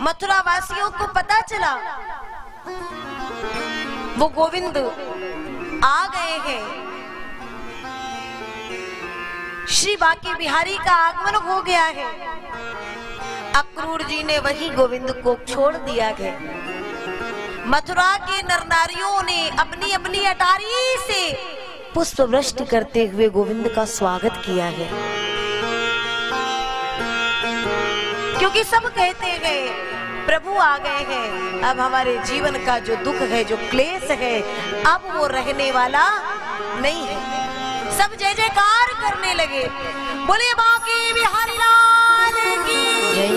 मथुरा वासियों को पता चला वो गोविंद आ गए हैं, श्री बांके बिहारी का आगमन हो गया है। अक्रूर जी ने वही गोविंद को छोड़ दिया है। मथुरा के नर नारियों ने अपनी अपनी अटारी से पुष्प वृष्टि करते हुए गोविंद का स्वागत किया है, क्योंकि सब कहते हैं प्रभु आ गए हैं, अब हमारे जीवन का जो दुख है, जो क्लेश है, अब वो रहने वाला नहीं है। सब जय जयकार करने लगे, बोले बांके बिहारी लाल की जय।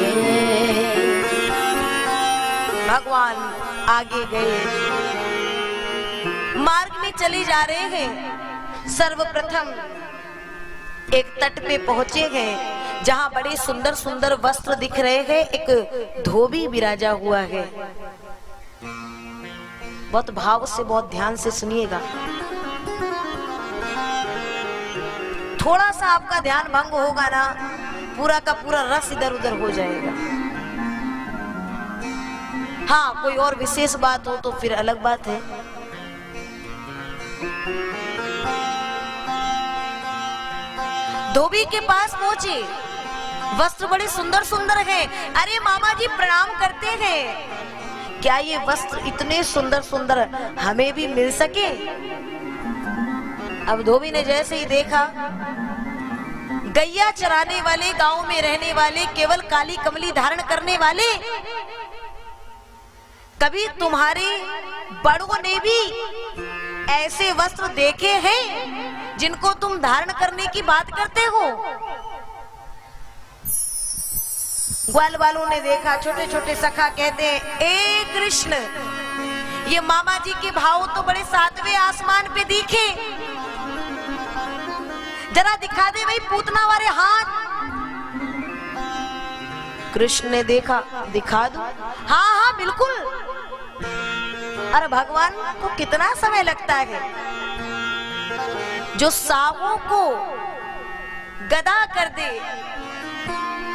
भगवान आगे गए, मार्ग में चले जा रहे हैं। सर्वप्रथम एक तट पे पहुंचे हैं जहां बड़े सुंदर सुंदर वस्त्र दिख रहे हैं। एक धोबी विराजा हुआ है। बहुत भाव से, बहुत ध्यान से सुनिएगा। थोड़ा सा आपका ध्यान भंग होगा ना, पूरा का पूरा रस इधर उधर हो जाएगा। हाँ, कोई और विशेष बात हो तो फिर अलग बात है। धोबी के पास पहुंचे, वस्त्र बड़े सुंदर सुंदर हैं। अरे मामा जी प्रणाम करते हैं, क्या ये वस्त्र इतने सुंदर सुंदर हमें भी मिल सके? अब धोबी ने जैसे ही देखा, गैया चराने वाले, गांव में रहने वाले, केवल काली कमली धारण करने वाले, कभी तुम्हारे बड़ों ने भी ऐसे वस्त्र देखे हैं जिनको तुम धारण करने की बात करते हो? ग्वाल वालों ने देखा, छोटे छोटे सखा कहते हैं, ए कृष्ण, ये मामा जी के भाव तो बड़े सातवें आसमान पे दिखे, जरा दिखा दे भाई पूतना वाले हाथ। कृष्ण ने देखा, दिखा दो, हाँ हाँ बिल्कुल। अरे भगवान को कितना समय लगता है, जो सावों को गदा कर दे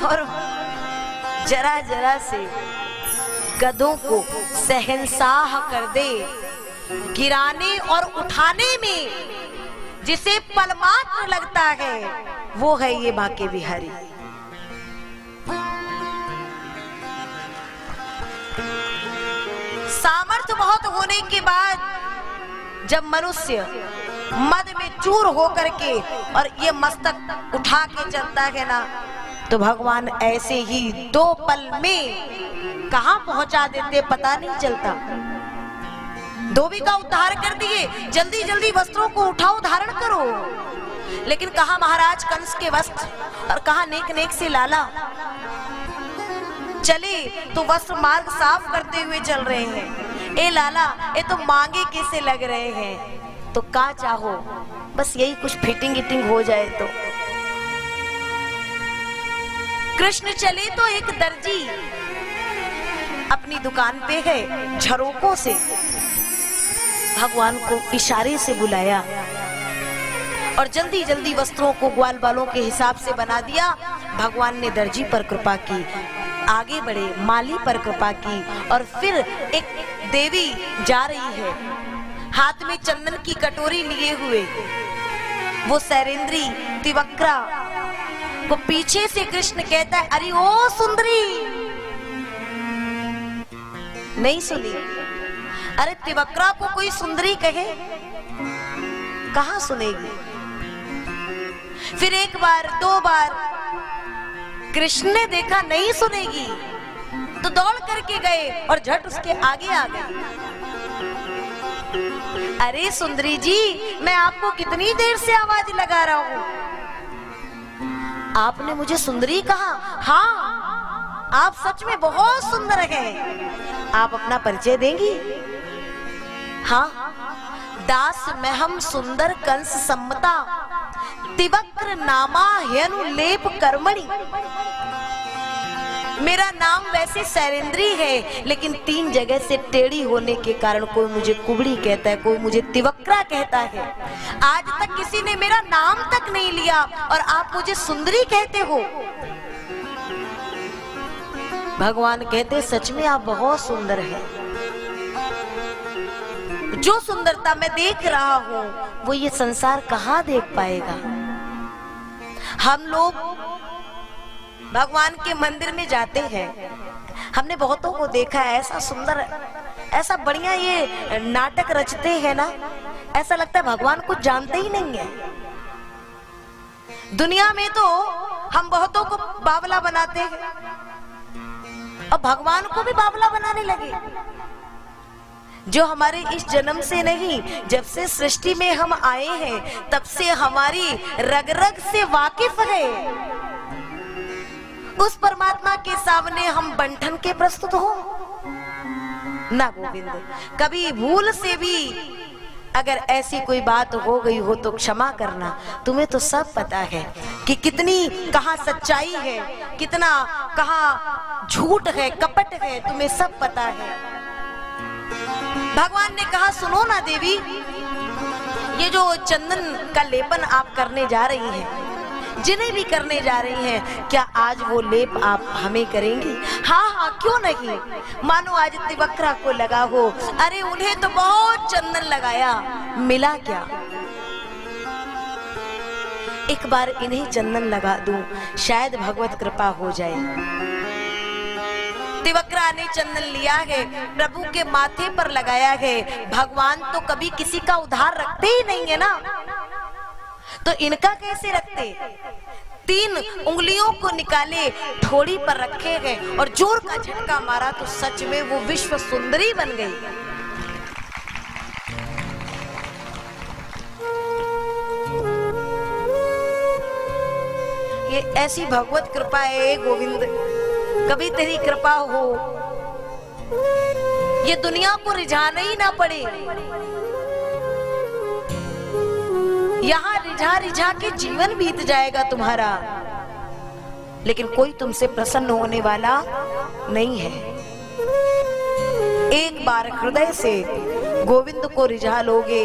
और जरा जरा से गधों को शहंशाह कर दे, गिराने और उठाने में जिसे पलमात्र लगता है, वो है ये बांके बिहारी। सामर्थ्य बहुत होने के बाद जब मनुष्य मद में चूर होकर के और ये मस्तक उठा के चलता है ना, तो भगवान ऐसे ही 2 पल में कहां पहुंचा देते पता नहीं चलता। धोबी का उद्धार कर दिए, जल्दी जल्दी वस्त्रों को उठाओ, धारण करो। लेकिन कहा महाराज कंस के वस्त्र और कहा नेक नेक से लाला। चले तो वस्त्र मार्ग साफ करते हुए चल रहे हैं। ए लाला, ये तो मांगे कैसे लग रहे हैं, तो का चाहो, बस यही कुछ फिटिंग इटिंग हो जाए तो। कृष्ण चले तो एक दर्जी अपनी दुकान पे है, झरोकों से भगवान को इशारे से बुलाया और जल्दी जल्दी वस्त्रों को ग्वाल बालों के हिसाब से बना दिया। भगवान ने दर्जी पर कृपा की, आगे बढ़े, माली पर कृपा की, और फिर एक देवी जा रही है हाथ में चंदन की कटोरी लिए हुए। वो सैरेंद्री तिवक्रा को पीछे से कृष्ण कहता है, अरे ओ सुंदरी। नहीं सुनी? अरे तिवक्रा को कोई सुंदरी कहे, कहां सुनेगी? फिर 1 बार 2 बार कृष्ण ने देखा नहीं सुनेगी, तो दौड़ करके गए और झट उसके आगे आ गए। अरे सुंदरी जी, मैं आपको कितनी देर से आवाज लगा रहा हूं, आपने मुझे सुंदरी कहा? हाँ, आप सच में बहुत सुंदर हैं। आप अपना परिचय देंगी? हाँ, दास में हम सुंदर कंस सम्मता, तिवक्र नामा ह्यनुलेप कर्मणि। मेरा नाम वैसे सैरेंद्री है, लेकिन 3 जगह से टेढ़ी होने के कारण कोई मुझे कुबड़ी कहता है, कोई मुझे तिवक्रा कहता है। आज तक किसी ने मेरा नाम तक नहीं लिया और आप मुझे सुंदरी कहते हो। भगवान कहते सच में आप बहुत सुंदर हैं। जो सुंदरता मैं देख रहा हूं वो ये संसार कहां देख पाएगा। हम लोग भगवान के मंदिर में जाते हैं, हमने बहुतों को देखा है, ऐसा सुंदर, ऐसा बढ़िया ये नाटक रचते हैं ना, ऐसा लगता है भगवान कुछ जानते ही नहीं है। दुनिया में तो हम बहुतों को बावला बनाते हैं और भगवान को भी बावला बनाने लगे, जो हमारे इस जन्म से नहीं, जब से सृष्टि में हम आए हैं तब से हमारी रग रग से वाकिफ है। उस परमात्मा के सामने हम बंठन के प्रस्तुत हो ना गोविंद। कभी भूल से भी अगर ऐसी कोई बात हो गई हो तो क्षमा करना। तुम्हें तो सब पता है कि कितनी कहाँ सच्चाई है, कितना कहाँ झूठ है, कपट है, तुम्हें सब पता है। भगवान ने कहा सुनो ना देवी, ये जो चंदन का लेपन आप करने जा रही हैं, जिन्हें भी करने जा रही हैं, क्या आज वो लेप आप हमें करेंगी? हाँ हाँ क्यों नहीं, मानो आज तिवक्रा को लगा हो। अरे उन्हें तो बहुत चंदन लगाया, मिला क्या? एक बार इन्हें चंदन लगा दूं, शायद भगवत कृपा हो जाए। तिवक्रा ने चंदन लिया है, प्रभु के माथे पर लगाया है। भगवान तो कभी किसी का उधार रखते ही नहीं है ना, तो इनका कैसे रखते? 3 उंगलियों को निकाले, ठोड़ी पर रखे गए और जोर का झटका मारा तो सच में वो विश्व सुंदरी बन गई। ये ऐसी भगवत कृपा है गोविंद, कभी तेरी कृपा हो, ये दुनिया को रिझाना ही ना पड़े। यहाँ रिझा रिझा के जीवन बीत जाएगा तुम्हारा, लेकिन कोई तुमसे प्रसन्न होने वाला नहीं है। एक बार हृदय से गोविंद को रिझा लोगे,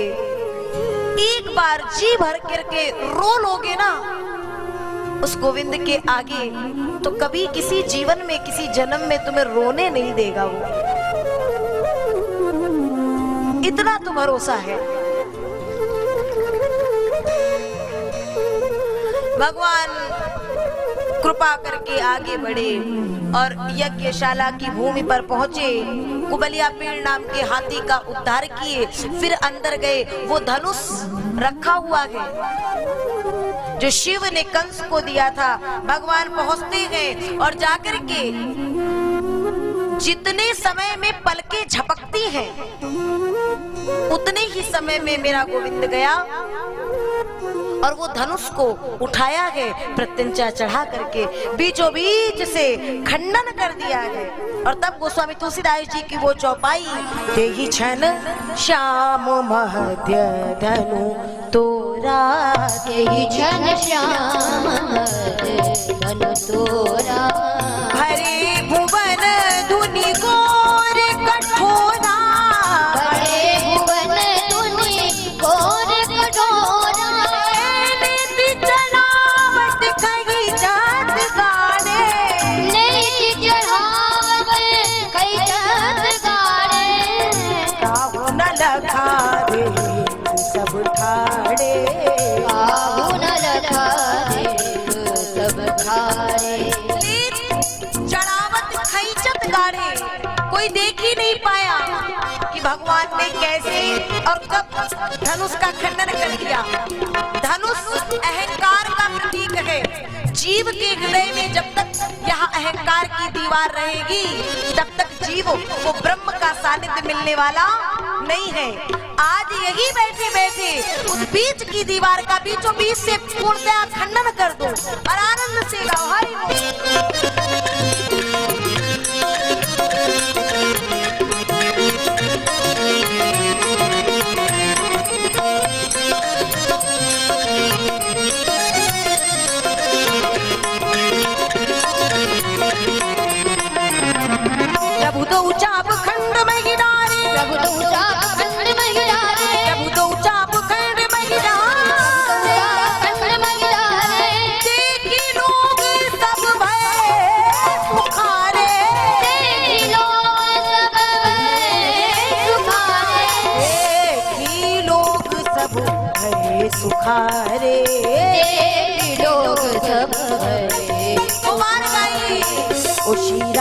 एक बार जी भर करके रो लोगे ना उस गोविंद के आगे, तो कभी किसी जीवन में, किसी जन्म में तुम्हें रोने नहीं देगा वो। इतना तो भरोसा है। भगवान कृपा करके आगे बढ़े और यज्ञशाला की भूमि पर पहुंचे। कुबलिया पेड़ नाम के हाथी का उद्धार किए, फिर अंदर गए। वो धनुष रखा हुआ है जो शिव ने कंस को दिया था। भगवान पहुंचते गए और जाकर के जितने समय में पलकें झपकती हैं उतने ही समय में मेरा गोविंद गया और वो धनुष को उठाया है, प्रत्यंचा चढ़ा करके बीचों बीच से खंडन कर दिया है। और तब गोस्वामी तुलसीदास जी की वो चौपाई, तेहि क्षण श्याम महध्य धनु तोरा, तेहि क्षण श्याम महध्य धनु तोरा, हरे भुवन धुनि घोर कठोरा, हरे भुवन धुनि घोर कठोरा, कोई देख ही नहीं पाया कि भगवान ने कैसे और कब धनुष का खंडन कर दिया। धनुष अहंकार का प्रतीक है। जीव के हृदय में जब तक यहाँ अहंकार की दीवार रहेगी तब तक जीव को ब्रह्म का सानिध्य मिलने वाला नहीं है। आज यही बैठे बैठे उस बीच की दीवार का बीचों बीच से पूर्णतया खंडन कर दो और आनंद से गाओ हरि बोल। प्रभु तो चाप खंड में गिरारे, प्रभु तो चाप खंड में गिरारे, प्रभु तो चाप खंड में गिरारे, खंड में गिरारे, देखी लोग सब भय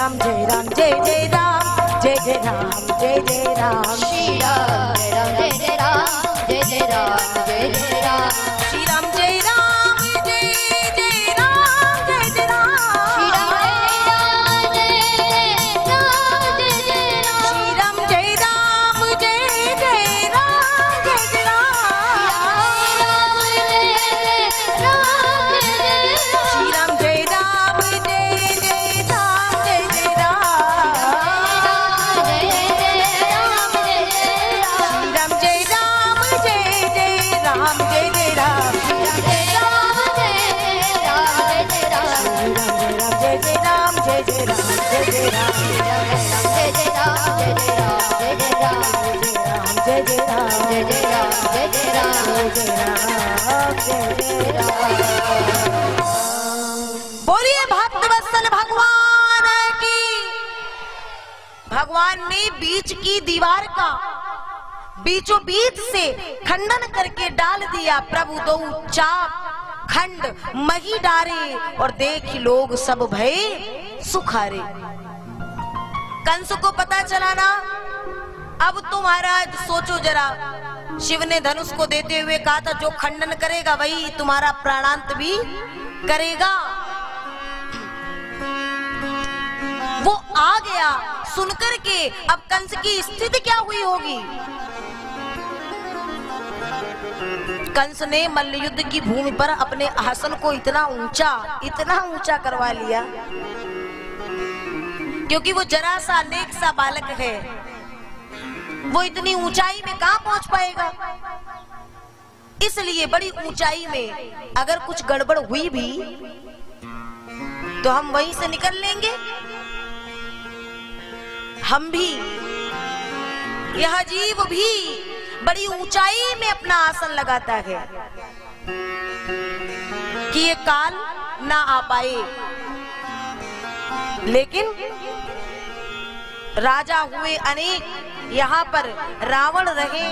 राम जय राम जय जय राम जय जय राम जय जय राम श्री राम जय राम जय जय राम जय जय राम जय जय राम श्री राम जय राम जय जय राम जय जय राम श्री राम जय राम जय जय राम श्री राम जय राम जय जय राम जय जय राम श्री राम जय राम जय जय राम जय जय राम राम जय राम जय जय राम जय जय राम राम जय जय राम जय जय राम जय जय राम राम जय जय राम जय जय राम जय जय राम। बोलिए भक्तवत्सल भगवान की। भगवान ने बीच की दीवार का बीचों बीच से खंडन करके डाल दिया। प्रभु दो चाप खंड मही डारे और देख लोग सब भय सुखारे। कंस को पता चला ना। अब तो महाराज सोचो जरा, शिव ने धनुष को देते हुए कहा था जो खंडन करेगा वही तुम्हारा प्राणांत भी करेगा। वो आ गया सुनकर के। अब कंस की स्थिति क्या हुई होगी। कंस ने मल्ल युद्ध की भूमि पर अपने आसन को इतना ऊंचा करवा लिया, क्योंकि वो जरा सा नेक सा बालक है। वो इतनी ऊंचाई में कहां पहुंच पाएगा। इसलिए बड़ी ऊंचाई में अगर कुछ गड़बड़ हुई भी तो हम वहीं से निकल लेंगे। हम भी, यह जीव भी बड़ी ऊंचाई में अपना आसन लगाता है कि ये काल ना आ पाए। लेकिन राजा हुए अनेक, यहाँ पर रावण रहे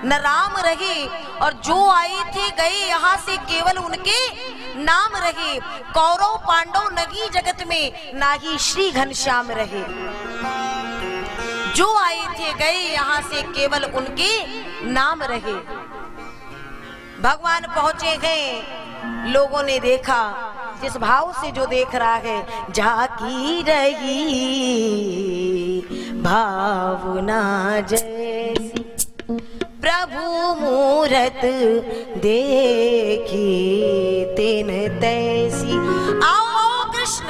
न राम रहे, और जो आए थे गए यहाँ से केवल उनके नाम रहे। कौरव पांडव नगी जगत में ना ही श्री घनश्याम रहे। जो आए थे गए यहाँ से केवल उनके नाम रहे। भगवान पहुंचे गए, लोगों ने देखा। जिस भाव से जो देख रहा है, झाकी रही भावना जैसी प्रभु मूरत देखी तिन तैसी। आओ कृष्ण,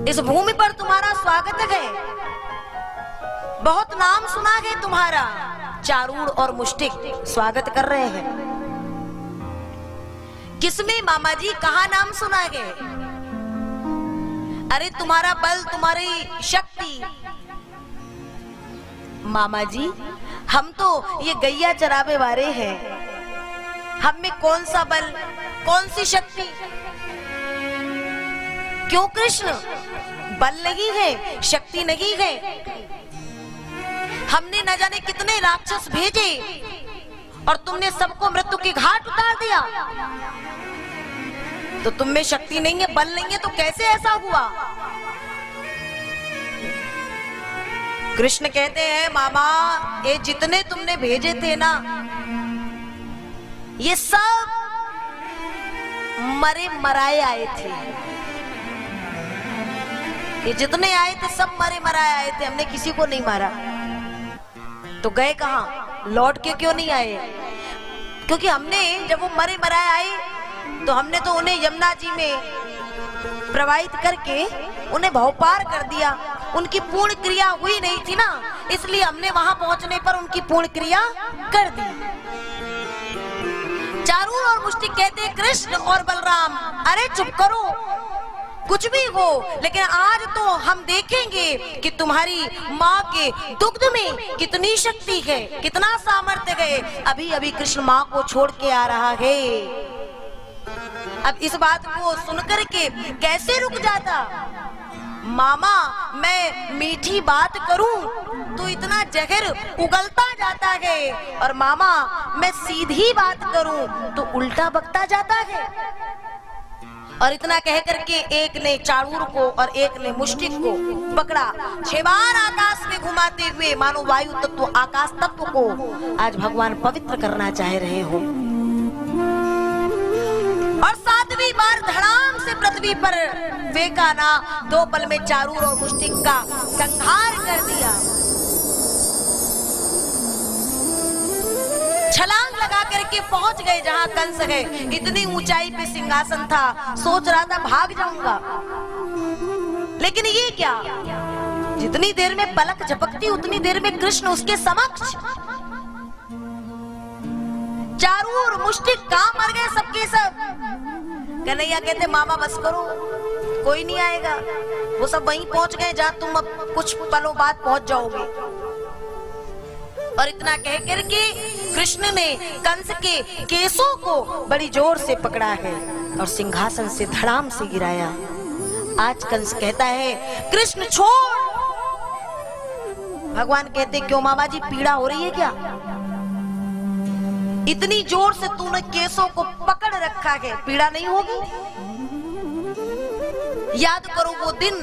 इस भूमि पर तुम्हारा स्वागत है। बहुत नाम सुना है तुम्हारा। चारूण और मुष्टिक स्वागत कर रहे हैं। किसमें मामा जी कहा नाम सुना है। अरे तुम्हारा बल, तुम्हारी शक्ति। मामा जी हम तो ये गैया चरावे वाले हैं, हम में कौन सा बल, कौन सी शक्ति। क्यों कृष्ण, बल नहीं है, शक्ति नहीं है। हमने न जाने कितने राक्षस भेजे और तुमने सबको मृत्यु के घाट उतार दिया। तो तुम में शक्ति नहीं है, बल नहीं है, तो कैसे ऐसा हुआ। कृष्ण कहते हैं मामा, ये जितने तुमने भेजे थे ना, ये सब मरे मराए आए थे। ये जितने आए थे सब मरे मराए आए थे, हमने किसी को नहीं मारा। तो गए कहां, लौट के क्यों नहीं आए। क्योंकि हमने जब वो मरे मराए आए तो हमने तो उन्हें यमुना जी में प्रवाहित करके उन्हें भवपार कर दिया। उनकी पूर्ण क्रिया हुई नहीं थी ना, इसलिए हमने वहां पहुंचने पर उनकी पूर्ण क्रिया कर दी। चारूण और मुष्टिक कहते कृष्ण और बलराम, अरे चुप करो, कुछ भी हो, लेकिन आज तो हम देखेंगे कि तुम्हारी माँ के दुग्ध में कितनी शक्ति है, कितना सामर्थ्य है। अभी अभी कृष्ण माँ को छोड़ के आ रहा है। अब इस बात को सुनकर के कैसे रुक जाता। मामा मैं मीठी बात करूं तो इतना जहर उगलता जाता है, और मामा मैं सीधी बात करूं तो उल्टा बकता जाता है। और इतना कह करके एक ने चारूर को और एक ने मुष्टिक को पकड़ा। 6 बार आकाश में घुमाते हुए मानो वायु तत्व आकाश तत्व को आज भगवान पवित्र करना चाह रहे हो। और 7वीं बार धड़ाम से पृथ्वी पर फेंका ना, 2 पल में चारूर और मुष्टिक का संहार कर दिया। छलांग लगा करके पहुंच गए जहां कंस है। इतनी ऊंचाई पे सिंहासन था, सोच रहा था भाग जाऊंगा, लेकिन ये क्या, जितनी देर में पलक झपकती उतनी देर में कृष्ण उसके समक्ष। चारूर मुष्टिक कहां मर गए सबके सब। कन्हैया कहते मामा बस करो, कोई नहीं आएगा, वो सब वहीं पहुंच गए जहां तुम अब कुछ पलों बाद पहुंच जाओगे। और इतना कह करके कृष्ण ने कंस के केसों को बड़ी जोर से पकड़ा है और सिंहासन से धड़ाम से गिराया। आज कंस कहता है कृष्ण छोड़। भगवान कहते क्यों मामा जी, पीड़ा हो रही है क्या? इतनी जोर से तूने केसों को पकड़ रखा है, पीड़ा नहीं होगी? याद करो वो दिन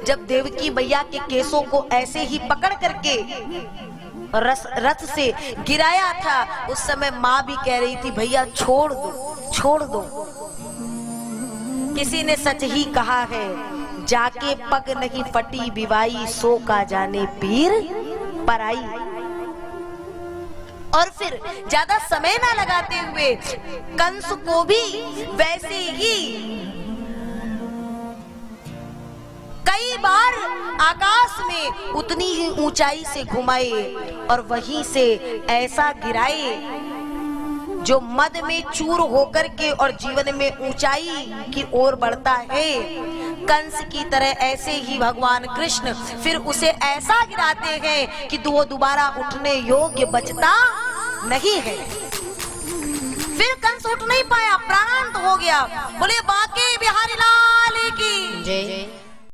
जब देवकी मैया के केसों को ऐसे ही पकड़ करके रथ से गिराया था। उस समय माँ भी कह रही थी भैया छोड़ दो, छोड़ दो। किसी ने सच ही कहा है, जाके पग नहीं फटी बिवाई, सो का जाने पीर पराई। और फिर ज्यादा समय ना लगाते हुए कंस को भी वैसे ही कई बार आकाश में उतनी ही ऊंचाई से घुमाए और वहीं से ऐसा गिराए जो मद में चूर होकर के और जीवन में ऊंचाई की ओर बढ़ता है। कंस की तरह ऐसे ही भगवान कृष्ण फिर उसे ऐसा गिराते हैं कि वो दोबारा उठने योग्य बचता नहीं है। फिर कंस उठ नहीं पाया, प्राणांत हो गया। बोले बांके बिहारी लाल की जय।